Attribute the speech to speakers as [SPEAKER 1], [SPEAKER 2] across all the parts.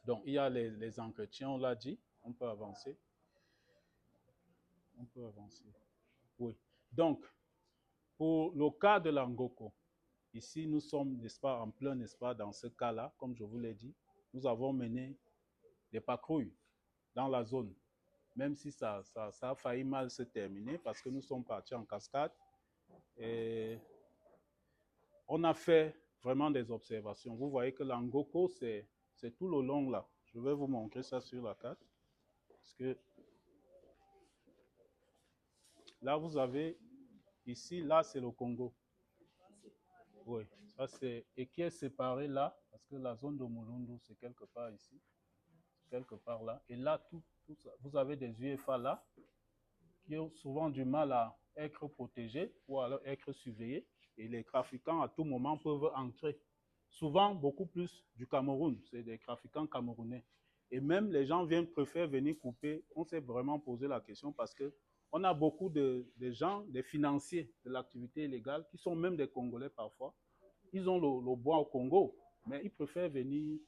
[SPEAKER 1] Donc, il y a les entretiens, on l'a dit. On peut avancer. On peut avancer. Oui. Donc, pour le cas de l'Angoko, ici, nous sommes, n'est-ce pas, en plein, n'est-ce pas, dans ce cas-là, comme je vous l'ai dit, nous avons mené des patrouilles dans la zone, même si ça a failli mal se terminer parce que nous sommes partis en cascade et on a fait vraiment des observations. Vous voyez que l'Angoko, c'est tout le long là. Je vais vous montrer ça sur la carte. Parce que là, vous avez, ici, là, c'est le Congo. Oui, ça c'est, et qui est séparé là, parce que la zone de Mulundu, c'est quelque part ici, quelque part là. Et là, tout ça, vous avez des UFA là, qui ont souvent du mal à être protégés ou alors être surveillés. Et les trafiquants, à tout moment, peuvent entrer. Souvent, beaucoup plus du Cameroun. C'est des trafiquants camerounais. Et même les gens préfèrent venir couper. On s'est vraiment posé la question parce que on a beaucoup de gens, des financiers de l'activité illégale, qui sont même des Congolais parfois. Ils ont le bois au Congo, mais ils préfèrent venir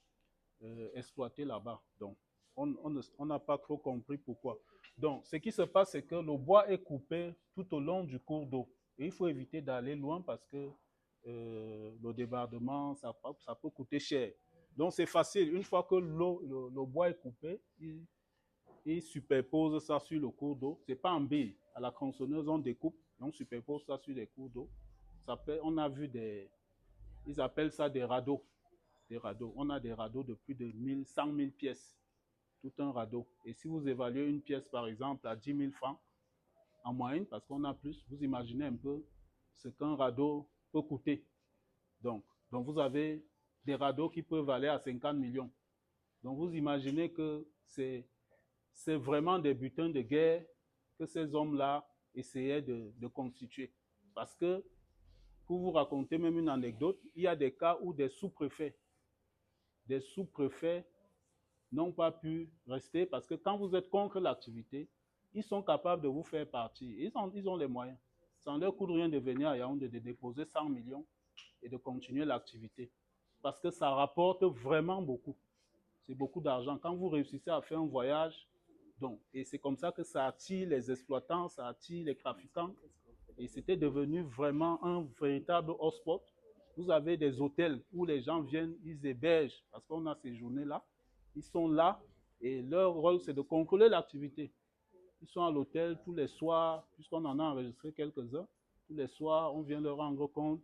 [SPEAKER 1] exploiter là-bas. Donc, on n'a pas trop compris pourquoi. Donc, ce qui se passe, c'est que le bois est coupé tout au long du cours d'eau. Et il faut éviter d'aller loin parce que le débordement, ça peut coûter cher. Donc, c'est facile. Une fois que le bois est coupé, il superpose ça sur le cours d'eau. Ce n'est pas en bille. À la tronçonneuse, on découpe, on superpose ça sur les cours d'eau. On a vu ils appellent ça des radeaux. Des radeaux. On a des radeaux de plus de 100 000 pièces, tout un radeau. Et si vous évaluez une pièce, par exemple, à 10 000 francs en moyenne, parce qu'on a plus, vous imaginez un peu ce qu'un radeau peut coûter. Donc, vous avez des radeaux qui peuvent aller à 50 millions. Donc, vous imaginez que c'est vraiment des butins de guerre que ces hommes-là essayaient de constituer. Parce que, pour vous raconter même une anecdote, il y a des cas où des sous-préfets n'ont pas pu rester parce que quand vous êtes contre l'activité, ils sont capables de vous faire partir. Ils ont les moyens. Ça ne leur coûte rien de venir à Yaoundé, de déposer 100 millions et de continuer l'activité. Parce que ça rapporte vraiment beaucoup. C'est beaucoup d'argent. Quand vous réussissez à faire un voyage, donc, et c'est comme ça que ça attire les exploitants, ça attire les trafiquants. Et c'était devenu vraiment un véritable hotspot. Vous avez des hôtels où les gens viennent, ils hébergent, parce qu'on a ces journées-là. Ils sont là et leur rôle, c'est de contrôler l'activité. Ils sont à l'hôtel tous les soirs, puisqu'on en a enregistré quelques-uns. Tous les soirs, on vient leur rendre compte.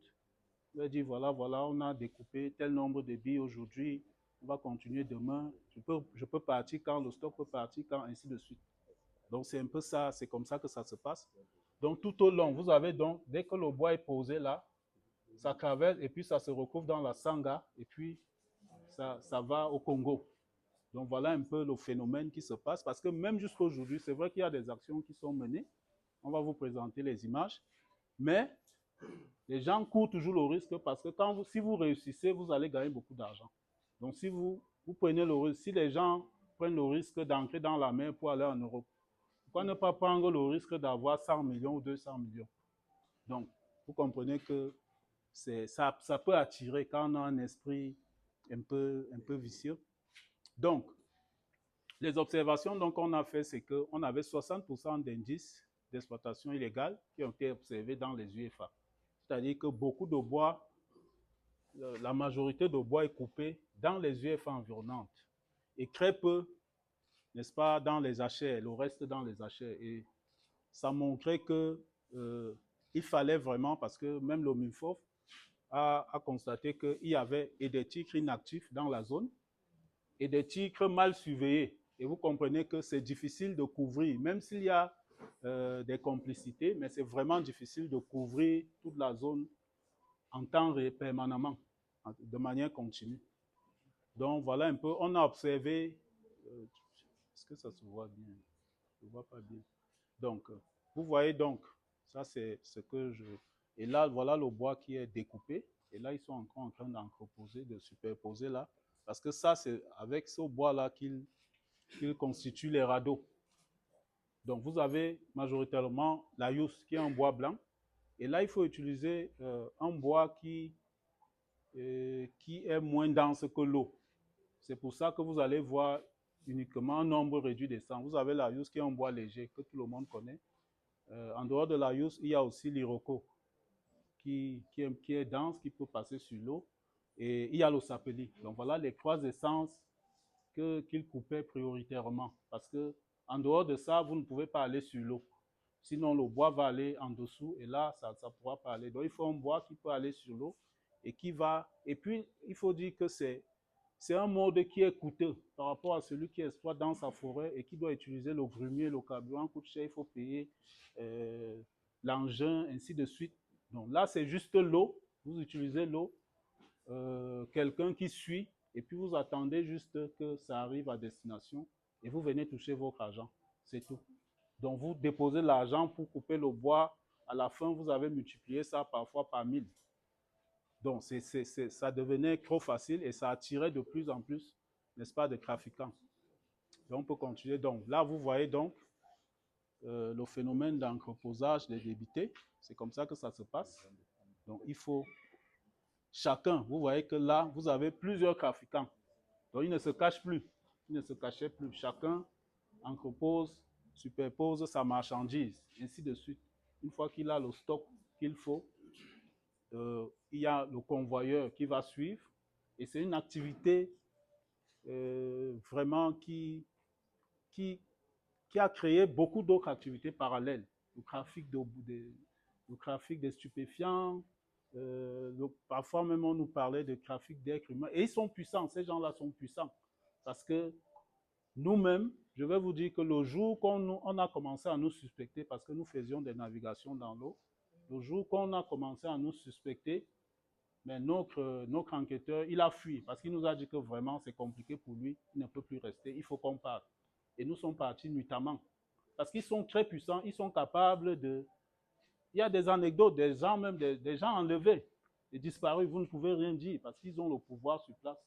[SPEAKER 1] On leur dit, voilà, on a découpé tel nombre de billes aujourd'hui. On va continuer demain. Je peux partir quand, le stock peut partir quand, ainsi de suite. Donc, c'est un peu ça, c'est comme ça que ça se passe. Donc, tout au long, vous avez donc, dès que le bois est posé là, ça traverse et puis ça se recouvre dans la Sangha et puis ça va au Congo. Donc, voilà un peu le phénomène qui se passe parce que même jusqu'à aujourd'hui, c'est vrai qu'il y a des actions qui sont menées. On va vous présenter les images. Mais les gens courent toujours le risque parce que si vous réussissez, vous allez gagner beaucoup d'argent. Donc, si vous prenez le risque, si les gens prennent le risque d'entrer dans la mer pour aller en Europe, pourquoi ne pas prendre le risque d'avoir 100 millions ou 200 millions? Donc, vous comprenez que ça peut attirer quand on a un esprit un peu vicieux. Donc, les observations qu'on a fait, c'est qu'on avait 60% d'indices d'exploitation illégale qui ont été observés dans les UFA. C'est-à-dire que beaucoup de bois, la majorité de bois est coupée dans les UFA environnantes et très peu, n'est-ce pas, dans les HR, le reste dans les HR. Et ça montrait que il fallait vraiment, parce que même le MINFOF a constaté qu'il y avait et des tigres inactifs dans la zone et des tigres mal surveillés. Et vous comprenez que c'est difficile de couvrir, même s'il y a des complicités, mais c'est vraiment difficile de couvrir toute la zone en temps permanemment, de manière continue. Donc voilà un peu, on a observé, est-ce que ça se voit bien? Je ne vois pas bien. Donc, vous voyez donc, ça c'est ce que je... Et là, voilà le bois qui est découpé. Et là, ils sont encore en train d'entreposer, de superposer là. Parce que ça, c'est avec ce bois-là qu'ils constituent les radeaux. Donc, vous avez majoritairement la yousse qui est un bois blanc. Et là, il faut utiliser un bois qui est moins dense que l'eau. C'est pour ça que vous allez voir uniquement un nombre réduit de sangs. Vous avez la yousse qui est un bois léger, que tout le monde connaît. En dehors de la yousse, il y a aussi l'iroko, qui est dense, qui peut passer sur l'eau. Et il y a le sapeli. Donc voilà les trois essences qu'il coupait prioritairement. Parce que en dehors de ça, vous ne pouvez pas aller sur l'eau. Sinon, le bois va aller en dessous et là, ça ne pourra pas aller. Donc, il faut un bois qui peut aller sur l'eau et qui va. Et puis, il faut dire que c'est un mode qui est coûteux par rapport à celui qui exploite dans sa forêt et qui doit utiliser le grumier, le carburant coûte cher, il faut payer l'engin, ainsi de suite. Donc là, c'est juste l'eau. Vous utilisez l'eau, quelqu'un qui suit, et puis vous attendez juste que ça arrive à destination et vous venez toucher votre argent. C'est tout. Donc vous déposez l'argent pour couper le bois. À la fin, vous avez multiplié ça parfois par 1000. Donc ça devenait trop facile et ça attirait de plus en plus, n'est-ce pas, de trafiquants. Donc on peut continuer. Donc là, vous voyez donc le phénomène d'entreposage des débités. C'est comme ça que ça se passe. Donc il faut chacun, vous voyez que là, vous avez plusieurs trafiquants. Donc ils ne se cachent plus. Ils ne se cachaient plus. Chacun entrepose, superpose sa marchandise, ainsi de suite. Une fois qu'il a le stock qu'il faut, il y a le convoyeur qui va suivre. Et c'est une activité vraiment qui a créé beaucoup d'autres activités parallèles. Le trafic des stupéfiants, parfois même on nous parlait de trafic d'êtres humains. Et ils sont puissants, ces gens-là sont puissants. Parce que nous-mêmes, je vais vous dire que le jour qu'on a commencé à nous suspecter, parce que nous faisions des navigations dans l'eau, le jour qu'on a commencé à nous suspecter, mais notre enquêteur, il a fui parce qu'il nous a dit que vraiment c'est compliqué pour lui, il ne peut plus rester, il faut qu'on parte. Et nous sommes partis nuitamment. Parce qu'ils sont très puissants, ils sont capables de... Il y a des anecdotes, des gens même, des gens enlevés, des disparus, vous ne pouvez rien dire parce qu'ils ont le pouvoir sur place.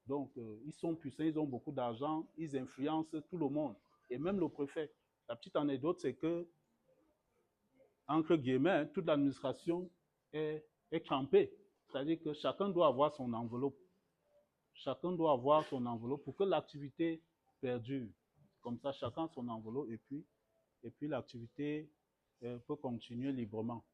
[SPEAKER 1] Donc, ils sont puissants, ils ont beaucoup d'argent, ils influencent tout le monde, et même le préfet. La petite anecdote, c'est que, entre guillemets, toute l'administration est crampée. C'est-à-dire que chacun doit avoir son enveloppe. Chacun doit avoir son enveloppe pour que l'activité perdure. Comme ça, chacun a son enveloppe et puis l'activité peut continuer librement.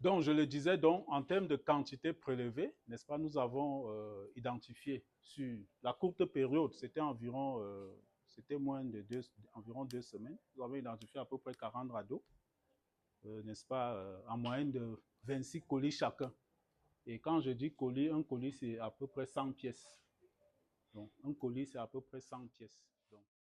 [SPEAKER 1] Donc, je le disais, donc, en termes de quantité prélevée, n'est-ce pas, nous avons identifié sur la courte période, c'était environ, environ 2 semaines, nous avons identifié à peu près 40 radeaux, n'est-ce pas, en moyenne de 26 colis chacun. Et quand je dis colis, un colis, c'est à peu près 100 pièces. Donc, un colis, c'est à peu près 100 pièces. Donc,